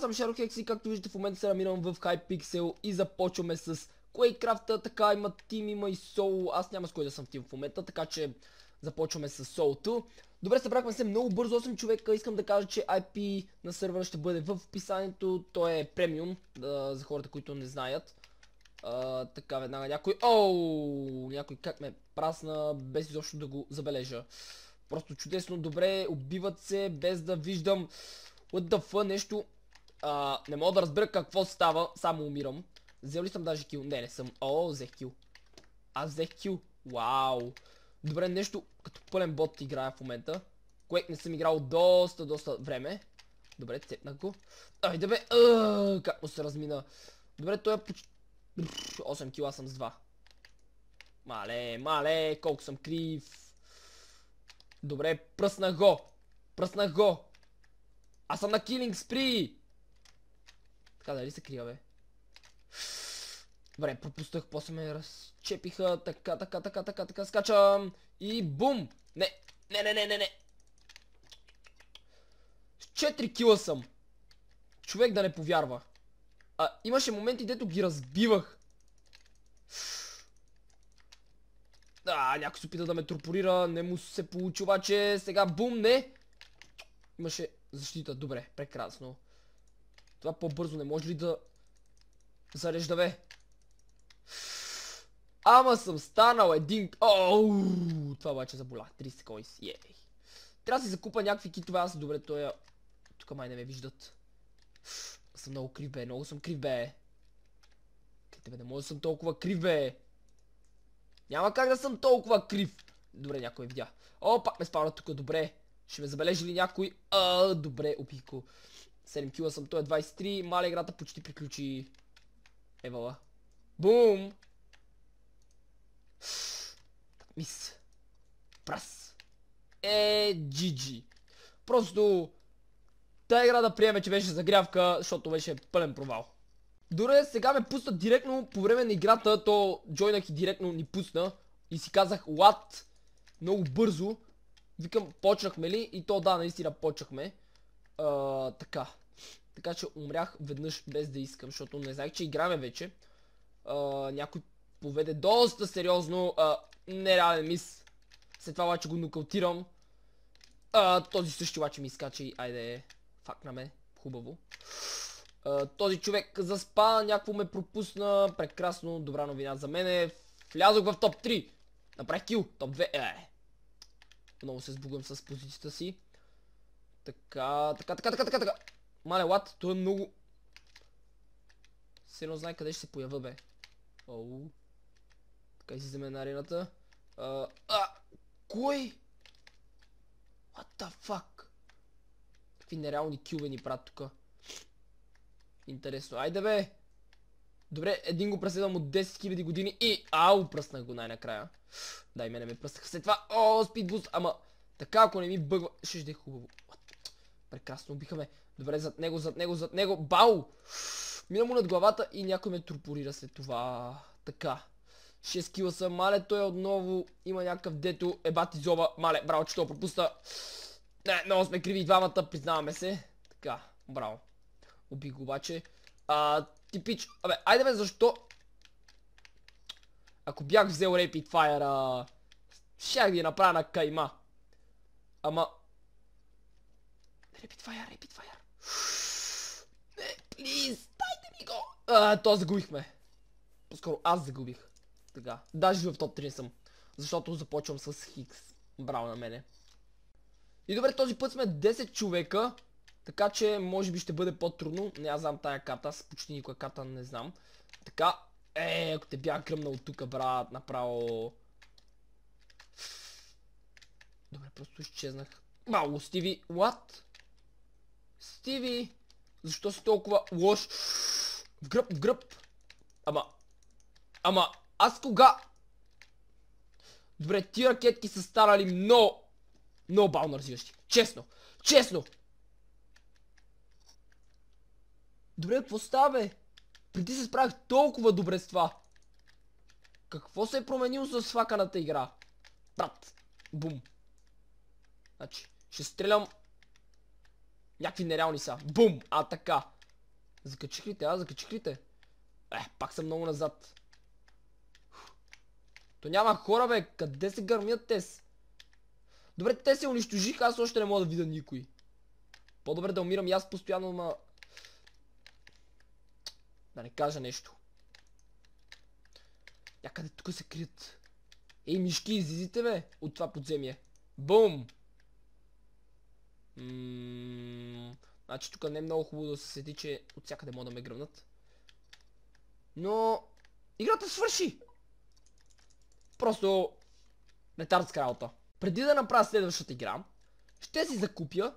съм Шерлок и както виждате в момента се намирам в Hypixel и започваме с Quakecraft, така има тим, има и соло, аз няма с кой да съм тим в момента, така че започваме с солото. Добре, събрахме се много бързо, 8 човека, искам да кажа, че IP на сервера ще бъде в описанието, той е премиум, за хората, които не знаят. Така веднага някой, някой как ме прасна без изобщо да го забележа. Просто чудесно, добре, убиват се без да виждам what the fuck нещо. Не мога да разбера какво става, само умирам. Взел ли съм даже кил? Не съм. Взех кил. Аз взех кил. Вау. Добре, нещо като пълен бот играя в момента. Quake не съм играл доста време. Добре, цепнах го. Айде бе, как му се размина. Добре, той е почти 8 кила, съм с 2. Мале, колко съм крив. Добре, пръснах го. Аз съм на килинг спри. Така, дали се крия, бе? Добре, пропустах, после ме разчепиха. Така, скачам. И бум! Не. 4 кила съм. Човек да не повярва. Имаше моменти, дето ги разбивах. Някой се опита да ме турпорира, не му се получи, обаче сега бум, не. Имаше защита, добре, прекрасно. Това по-бързо не може ли да зарежда, бе? Ама съм станал един... Това обаче заболя, 30 койс, Трябва да си закупа някакви китове, аз добре, той е... Тук май не ме виждат. Съм много крив, бе, много съм крив, бе. Не може да съм толкова крив, бе. Няма как да съм толкова крив. Добре, някой видя. Пак ме спавна тук, добре. Ще ме забележи ли някой? Добре, убих го. 7 кила съм, той е 23. Маля, играта почти приключи. Евала. Бум! Мис. Прас. GG. Просто тая игра да приеме, че беше загрявка, защото беше пълен провал. Добре, сега ме пуснат директно по време на играта, то джойнах и директно ни пусна и си казах what? Много бързо. Викам, почнахме ли? И то да, наистина почнахме. Така че умрях веднъж без да искам, защото не знаех, че играме вече. Някой поведе доста сериозно. Нереален мис. След това обаче го нокаутирам. Този същи обаче ми изкача и айде, факна ме. Хубаво. Този човек заспа, някакво ме пропусна. Прекрасно, добра новина за мене. Влязох в топ 3. Направих кил, топ 2. Много се сбугвам с позицията си. Така. Мале, лад, той е много... Сено знае къде ще се поява, бе. Така излизаме на арената. Кой? What the fuck? Какви нереални килове ни правят тука. Интересно. Айде, бе. Добре, един го преследвам от 10 000 години и... пръснах го най-накрая. Да, и мене ме пръснаха след това. Спидбуст, ама... Така, ако не ми бъгва... Ще е хубаво. Прекрасно, убихаме. Добре, зад него. Бау! Мина му над главата и някой ме турпорира след това. Така. 6 кила съм. Мале, той отново има някакъв дето. Бати зоба. Мале, браво, че това пропусна. Не, много сме криви двамата, признаваме се. Така, браво. Убих го обаче. Типич. Айде бе, защо? Ако бях взел Rapid Fire, щях да я направя на кайма. Ама... Rapid Fire. Не, плиз, дайте ми го. То загубихме. По-скоро аз загубих. Така, даже в топ 3 съм. Защото започвам с Хикс. Браво на мене. И добре, този път сме 10 човека. Така че може би ще бъде по-трудно. Не, аз знам тая карта, аз почти никоя карта не знам. Така, ако те бях гръмнал тук, брат, направо... Добре, просто изчезнах. Мало, Стиви, what? Стиви, защо си толкова лош? В гръб. Ама, аз кога? Добре, тия ракетки са станали много бавно развиващи. Честно. Добре, какво става, бе? Преди се справях толкова добре с това. Какво се е променило с факаната игра? Брат, бум. Значи, ще стрелям... Някакви нереални са. Бум! Така. Закачих ли те? Закачих ли те? Пак съм много назад. То няма хора, бе. Къде се гърмят те? Добре, те се унищожиха, аз още не мога да видя никой. По-добре да умирам и аз постоянно, ма... Да не кажа нещо. Някъде тук се крият. Ей, мишки, излизите, бе, от това подземие. Бум! Значи тук не е много хубаво да се седи, че от всякъде могат да ме гръмнат. Но... играта свърши! Просто... летарска работа. Преди да направя следващата игра, ще си закупя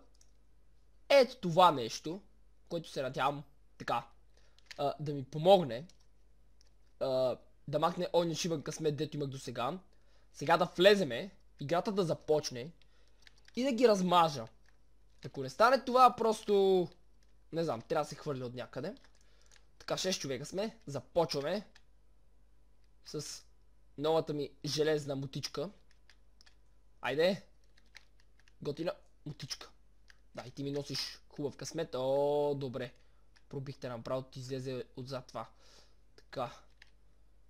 ето това нещо, което се надявам така да ми помогне да махне оня шибан късмет, дето имах до сега. Сега да влеземе, играта да започне и да ги размажа. Ако не стане това, просто не знам, трябва да се хвърля от някъде. Така, 6 човека сме, започваме с новата ми железна мотичка. Айде, готина мотичка. Да, и ти ми носиш хубав късмет. О, добре. Пробихте направо, ти излезе отзад това. Така.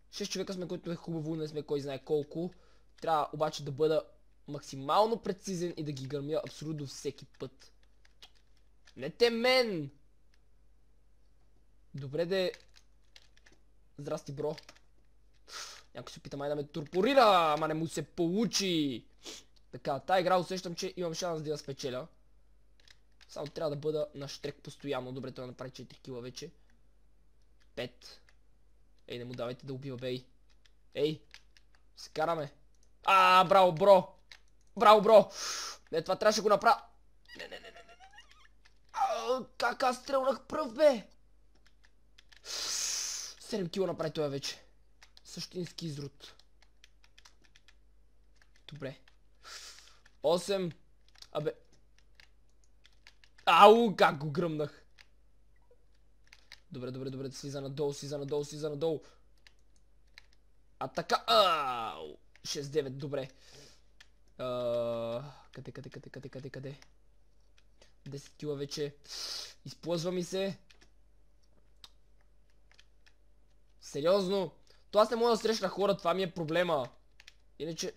6 човека сме, които е хубаво, не сме кой знае колко. Трябва обаче да бъда максимално прецизен и да ги гърмя абсолютно всеки път. Не те мен! Добре де... Здрасти, бро. Някой се пита май да ме турпорира, ама не му се получи. Така, тая игра усещам, че имам шанс да я спечеля. Само трябва да бъда на штрек постоянно. Добре, той направи 4 кила вече. 5. Ей, не му давайте да убива, бей. Ей, се караме. Браво, бро. Браво, бро. Не, това трябваше го направя. Не. Как аз стрелнах пръв, бе? 7 кила направи това вече. Същински изрод. Добре. 8. Абе. Ау, как го гръмнах. Добре, слиза надолу. А така, 6-9, добре. Къде? 10 кила вече. Изплъзва ми се. Сериозно. То аз не мога да срещна хора, това ми е проблема. Иначе...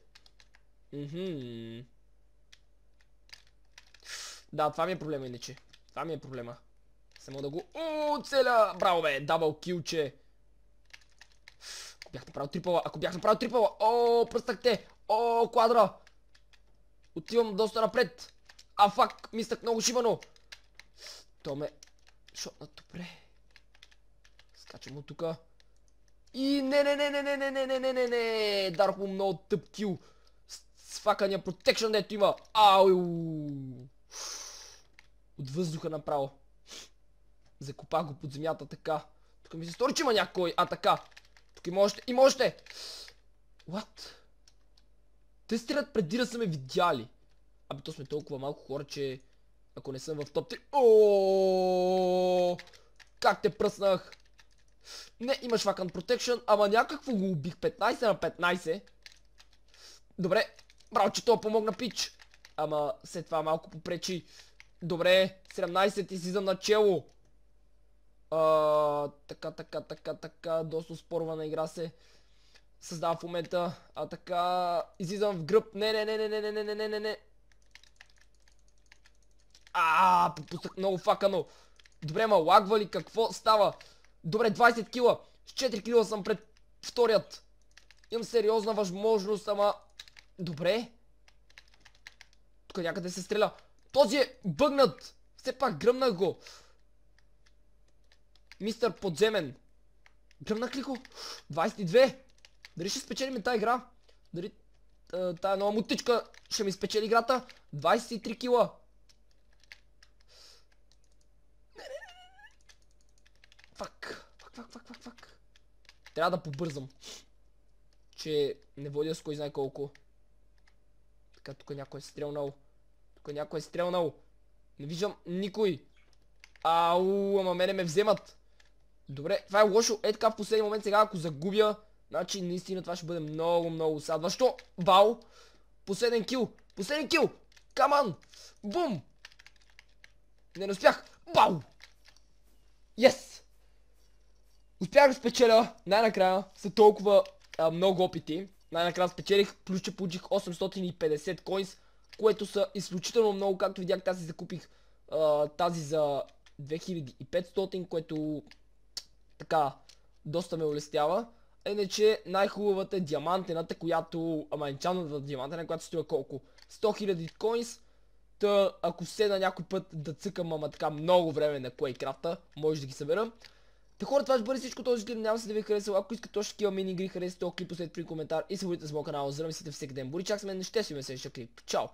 Да, това ми е проблема иначе. Това ми е проблема. Само да го целя. Браво, бе, дабъл килче. Ако бях направил трипъла. Пръстах те. Квадра. Отивам доста напред. Фак, мислях много шибано. То ме шотна добре. Скачам от тука. И не. Дарох му много тъп кил. С факания протекшън, дето има. От въздуха направо. Закопах го под земята, така. Тук ми се стори, че има някой. Така. Тук има още. What? Те стрелят преди да са ме видяли. То сме толкова малко хора, че ако не съм в топ 3... Как те пръснах? Не, имаш вакант протекшън, ама някакво го убих. 15 на 15. Добре, браво, че това помогна, пич. Ама след това малко попречи. Добре, 17 излизам начело. Така, доста спорвана игра се създава в момента. Така, излизам в гръб. Не. Пропуснах много факано. Добре, ма лагва ли? Какво става? Добре, 20 кила. С 4 кила съм пред вторият. Имам сериозна възможност, ама... Добре. Тук някъде се стреля. Този е бъгнат. Все пак гръмнах го. Мистер подземен. Гръмнах ли го? 22. Дали ще спечелим тази игра? Дали тая нова мутичка ще ми спечели играта? 23 кила. Фак. Трябва да побързам. Че не водя с кой знае колко. Така, тук някой е стрелнал. Не виждам никой. Ама мене ме вземат. Добре, това е лошо. Така в последния момент сега, ако загубя, значи наистина това ще бъде много усадващо. Вау. Последен кил. Каман. Бум. Не успях. Бау. Yes! Успях да спечеля най-накрая след толкова много опити. Най-накрая спечелих, плюс че получих 850 коинс, което са изключително много. Както видях, тази закупих тази за 2500, което така доста ме улестява. Иначе най-хубавата е диамантената, която, енчантната диамантена, която струва колко? 100 000 коинс. Та, ако седна някой път да цъкам, така много време на Quakecraft, може да ги събера. Та хора, това ще бъде всичко този клип, няма се да ви е харесал. Ако искате още такива мини игри, харесате този клип, поставете при коментар и се водите с моя канал, за да мислите всеки ден. Боричак с мен, ще си ме следващия клип. Чао!